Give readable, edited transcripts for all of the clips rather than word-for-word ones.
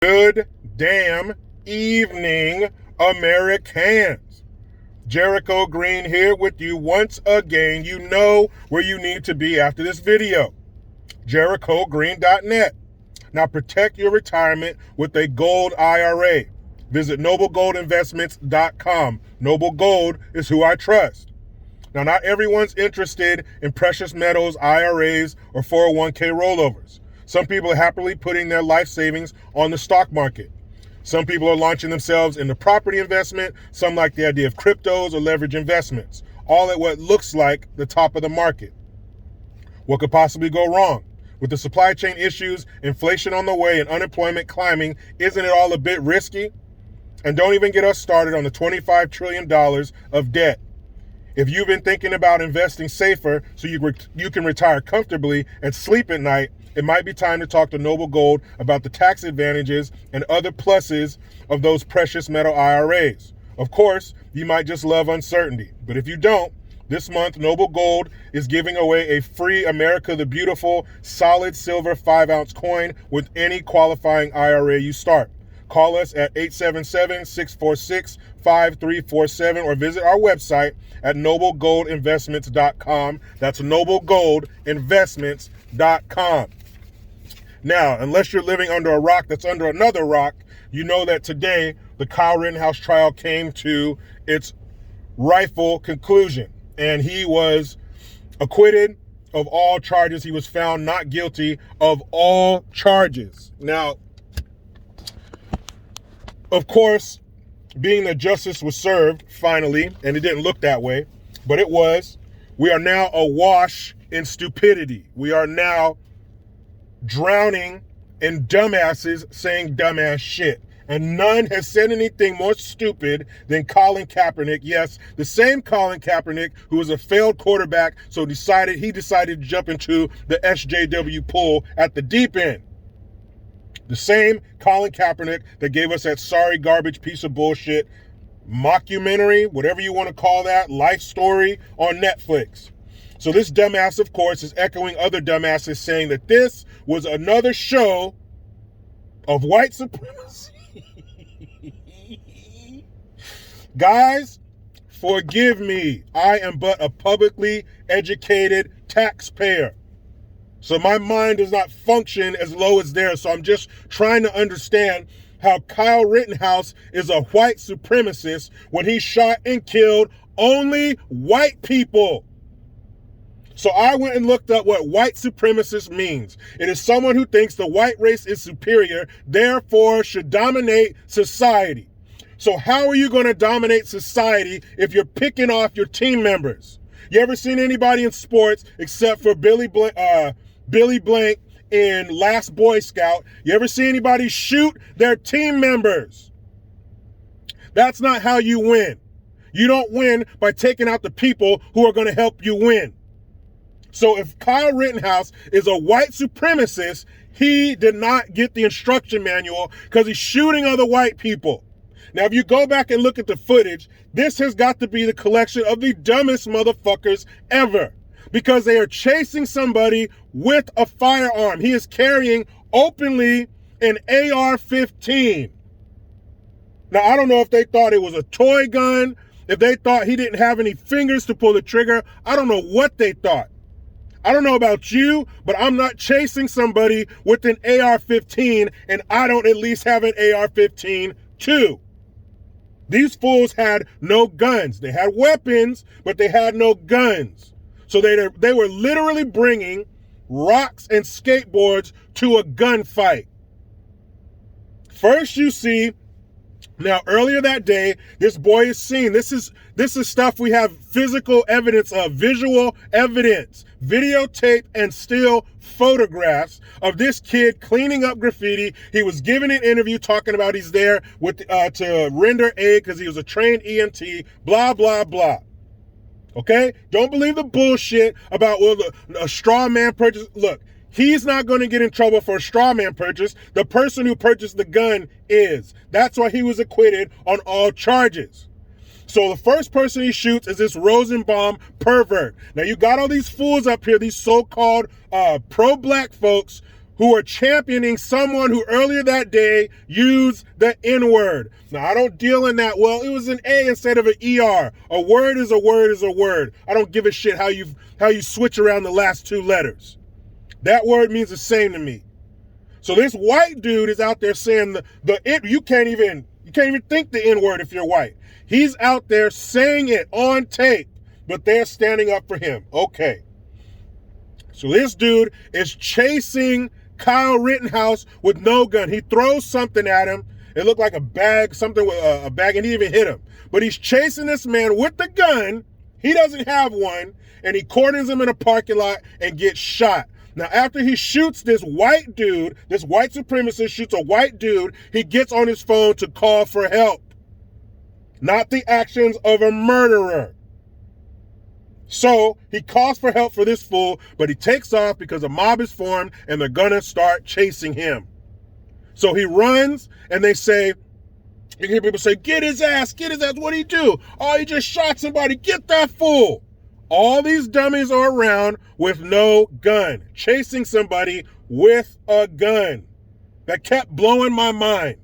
Good damn evening, Americans. Jericho Green here with you once again. You know where you need to be after this video. JerichoGreen.net. Now protect your retirement with a gold IRA. Visit NobleGoldInvestments.com. Noble Gold is who I trust. Now, not everyone's interested in precious metals, IRAs, or 401k rollovers. Some people are happily putting their life savings on the stock market. Some people are launching themselves into property investment. Some like the idea of cryptos or leverage investments, all at what looks like the top of the market. What could possibly go wrong? With the supply chain issues, inflation on the way, and unemployment climbing, isn't it all a bit risky? And don't even get us started on the $25 trillion of debt. If you've been thinking about investing safer so you can retire comfortably and sleep at night, it might be time to talk to Noble Gold about the tax advantages and other pluses of those precious metal IRAs. Of course, you might just love uncertainty, but if you don't, this month Noble Gold is giving away a free America the Beautiful solid silver 5-ounce coin with any qualifying IRA you start. Call us at 877-646-5347 or visit our website at NobleGoldInvestments.com. That's NobleGoldInvestments.com. Now, unless you're living under a rock that's under another rock, you know that today the Kyle Rittenhouse trial came to its rightful conclusion, and he was acquitted of all charges. He was found not guilty of all charges. Now, of course, being that justice was served finally, and it didn't look that way, but it was, we are now awash in stupidity. We are now drowning in dumbasses saying dumbass shit. And none has said anything more stupid than Colin Kaepernick. Yes, the same Colin Kaepernick who was a failed quarterback, so he decided to jump into the SJW pool at the deep end. The same Colin Kaepernick that gave us that sorry garbage piece of bullshit mockumentary, whatever you want to call that, life story on Netflix. So this dumbass, of course, is echoing other dumbasses saying that this was another show of white supremacy. Guys, forgive me. I am but a publicly educated taxpayer. So my mind does not function as low as theirs. So I'm just trying to understand how Kyle Rittenhouse is a white supremacist when he shot and killed only white people. So I went and looked up what white supremacist means. It is someone who thinks the white race is superior, therefore should dominate society. So how are you going to dominate society if you're picking off your team members? You ever seen anybody in sports except for Billy Blank in Last Boy Scout? You ever see anybody shoot their team members? That's not how you win. You don't win by taking out the people who are going to help you win. So if Kyle Rittenhouse is a white supremacist, he did not get the instruction manual because he's shooting other white people. Now, if you go back and look at the footage, this has got to be the collection of the dumbest motherfuckers ever because they are chasing somebody with a firearm. He is carrying openly an AR-15. Now, I don't know if they thought it was a toy gun, if they thought he didn't have any fingers to pull the trigger. I don't know what they thought. I don't know about you, but I'm not chasing somebody with an AR-15, and I don't at least have an AR-15 too. These fools had no guns. They had weapons, but they had no guns. So they were literally bringing rocks and skateboards to a gunfight. First you see, now earlier that day, this boy is seen. This is stuff we have physical evidence of, visual evidence, videotape and still photographs of this kid cleaning up graffiti. He was giving an interview talking about he's there with to render aid because he was a trained EMT, blah, blah, blah. Okay? Don't believe the bullshit about, well, a straw man purchase. Look, he's not going to get in trouble for a straw man purchase. The person who purchased the gun is. That's why he was acquitted on all charges. So the first person he shoots is this Rosenbaum pervert. Now you got all these fools up here, these so-called pro-black folks who are championing someone who earlier that day used the N-word. Now, I don't deal in that. Well, it was an A instead of an ER. A word is a word is a word. I don't give a shit how you switch around the last two letters. That word means the same to me. So this white dude is out there saying you can't even think the N-word if you're white. He's out there saying it on tape, but they're standing up for him. Okay. So this dude is chasing Kyle Rittenhouse with no gun. He throws something at him. It looked like a bag, something with a bag, and he didn't even hit him. But he's chasing this man with the gun. He doesn't have one, and he corners him in a parking lot and gets shot. Now, after he shoots this white dude, this white supremacist shoots a white dude, he gets on his phone to call for help. Not the actions of a murderer. So he calls for help for this fool, but he takes off because a mob is formed and they're gonna start chasing him. So he runs and you hear people say, get his ass, what'd he do? Oh, he just shot somebody, get that fool. All these dummies are around with no gun, chasing somebody with a gun. That kept blowing my mind.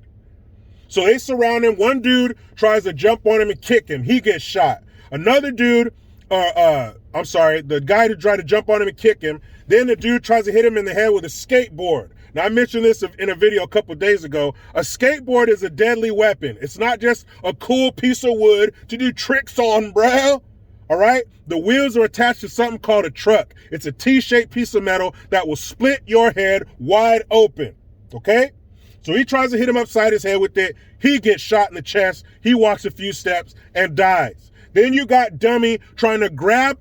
So they surround him. One dude tries to jump on him and kick him. He gets shot. Another dude, the guy who tried to jump on him and kick him, then the dude tries to hit him in the head with a skateboard. Now, I mentioned this in a video a couple of days ago. A skateboard is a deadly weapon. It's not just a cool piece of wood to do tricks on, bro. All right? The wheels are attached to something called a truck. It's a T-shaped piece of metal that will split your head wide open. Okay? So he tries to hit him upside his head with it. He gets shot in the chest. He walks a few steps and dies. Then you got dummy trying to grab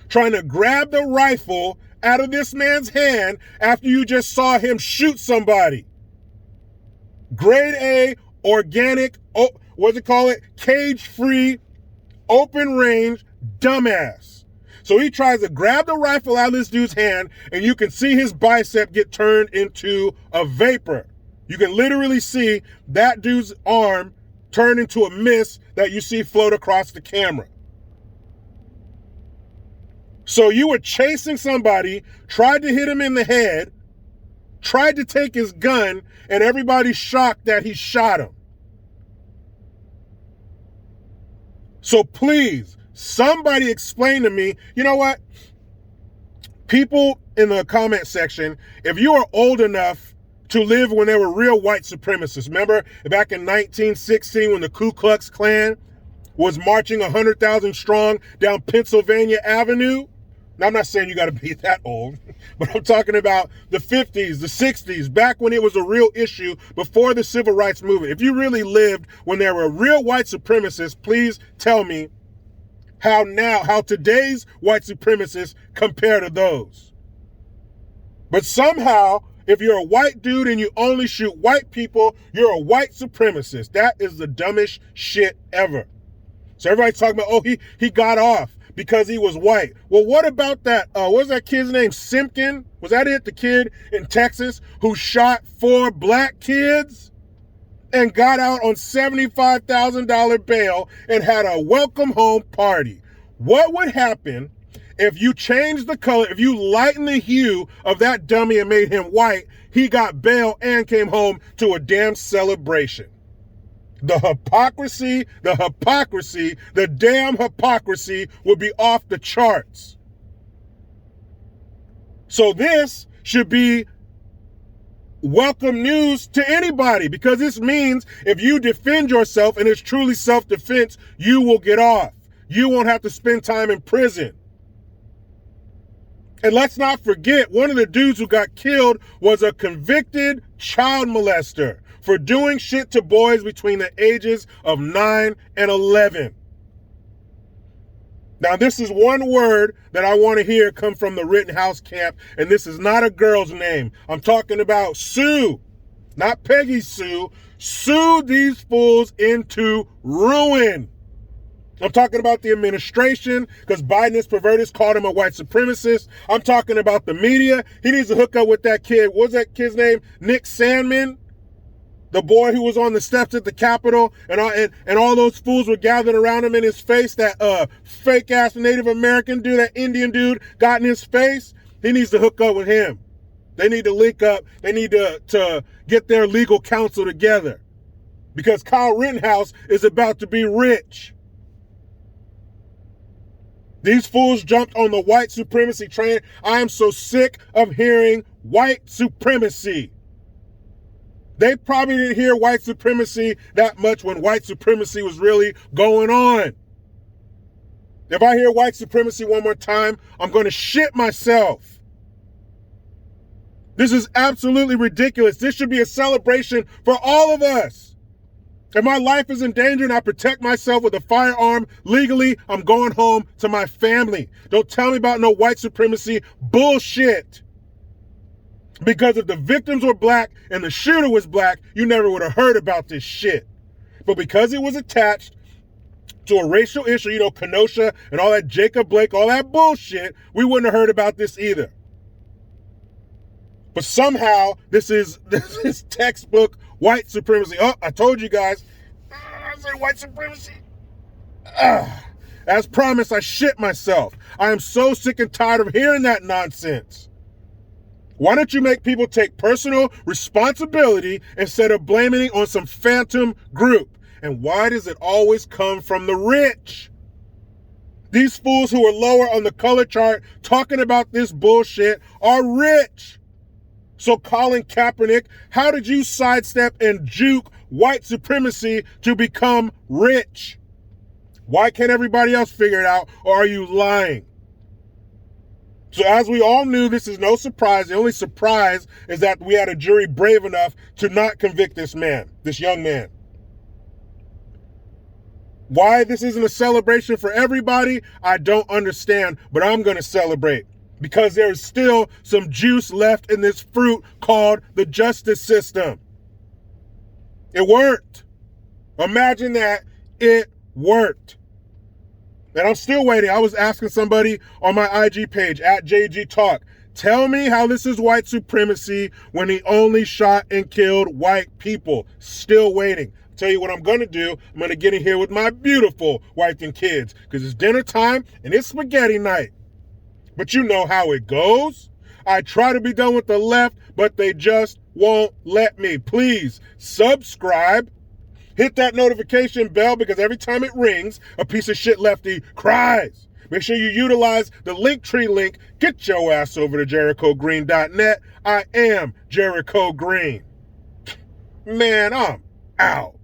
the rifle out of this man's hand after you just saw him shoot somebody. Grade A, organic, cage-free, open range, dumbass. So he tries to grab the rifle out of this dude's hand, and you can see his bicep get turned into a vapor. You can literally see that dude's arm turn into a mist that you see float across the camera. So you were chasing somebody, tried to hit him in the head, tried to take his gun, and everybody's shocked that he shot him. So please, somebody explain to me, you know what? People in the comment section, if you are old enough to live when there were real white supremacists, remember back in 1916 when the Ku Klux Klan was marching 100,000 strong down Pennsylvania Avenue? Now, I'm not saying you got to be that old, but I'm talking about the 50s, the 60s, back when it was a real issue before the civil rights movement. If you really lived when there were real white supremacists, please tell me how today's white supremacists compare to those. But somehow, if you're a white dude and you only shoot white people, you're a white supremacist. That is the dumbest shit ever. So everybody's talking about, he got off because he was white. Well, what about that? What was that kid's name? Simpkin? Was that it? The kid in Texas who shot 4 black kids and got out on $75,000 bail and had a welcome home party. What would happen if you changed the color, if you lightened the hue of that dummy and made him white, he got bail and came home to a damn celebration? The hypocrisy, the damn hypocrisy would be off the charts. So this should be welcome news to anybody, because this means if you defend yourself and it's truly self-defense, you will get off. You won't have to spend time in prison. And let's not forget, one of the dudes who got killed was a convicted child molester for doing shit to boys between the ages of 9 and 11. Now, this is one word that I want to hear come from the Rittenhouse camp, and this is not a girl's name. I'm talking about sue, not Peggy Sue. Sue these fools into ruin. I'm talking about the administration, because Biden's perverters called him a white supremacist. I'm talking about the media. He needs to hook up with that kid. What's that kid's name? Nick Sandmann, the boy who was on the steps at the Capitol, and all those fools were gathered around him in his face. That fake-ass Native American dude, that Indian dude got in his face. He needs to hook up with him. They need to link up. They need to get their legal counsel together. Because Kyle Rittenhouse is about to be rich. These fools jumped on the white supremacy train. I am so sick of hearing white supremacy. They probably didn't hear white supremacy that much when white supremacy was really going on. If I hear white supremacy one more time, I'm going to shit myself. This is absolutely ridiculous. This should be a celebration for all of us. If my life is in danger and I protect myself with a firearm legally, I'm going home to my family. Don't tell me about no white supremacy bullshit. Because if the victims were black and the shooter was black, you never would have heard about this shit. But because it was attached to a racial issue, Kenosha and all that Jacob Blake, all that bullshit, we wouldn't have heard about this either. But somehow, this is textbook white supremacy. Oh, I told you guys. I said white supremacy. As promised, I shit myself. I am so sick and tired of hearing that nonsense. Why don't you make people take personal responsibility instead of blaming it on some phantom group? And why does it always come from the rich? These fools who are lower on the color chart talking about this bullshit are rich. So Colin Kaepernick, how did you sidestep and juke white supremacy to become rich? Why can't everybody else figure it out, or are you lying? So as we all knew, this is no surprise. The only surprise is that we had a jury brave enough to not convict this man, this young man. Why this isn't a celebration for everybody, I don't understand, but I'm going to celebrate. Because there is still some juice left in this fruit called the justice system. It worked. Imagine that. It worked. And I'm still waiting. I was asking somebody on my IG page, at JG Talk, tell me how this is white supremacy when he only shot and killed white people. Still waiting. Tell you what I'm going to do. I'm going to get in here with my beautiful wife and kids because it's dinner time and it's spaghetti night. But you know how it goes. I try to be done with the left, but they just won't let me. Please subscribe. Hit that notification bell because every time it rings, a piece of shit lefty cries. Make sure you utilize the Linktree link. Get your ass over to JerichoGreen.net. I am Jericho Green. Man, I'm out.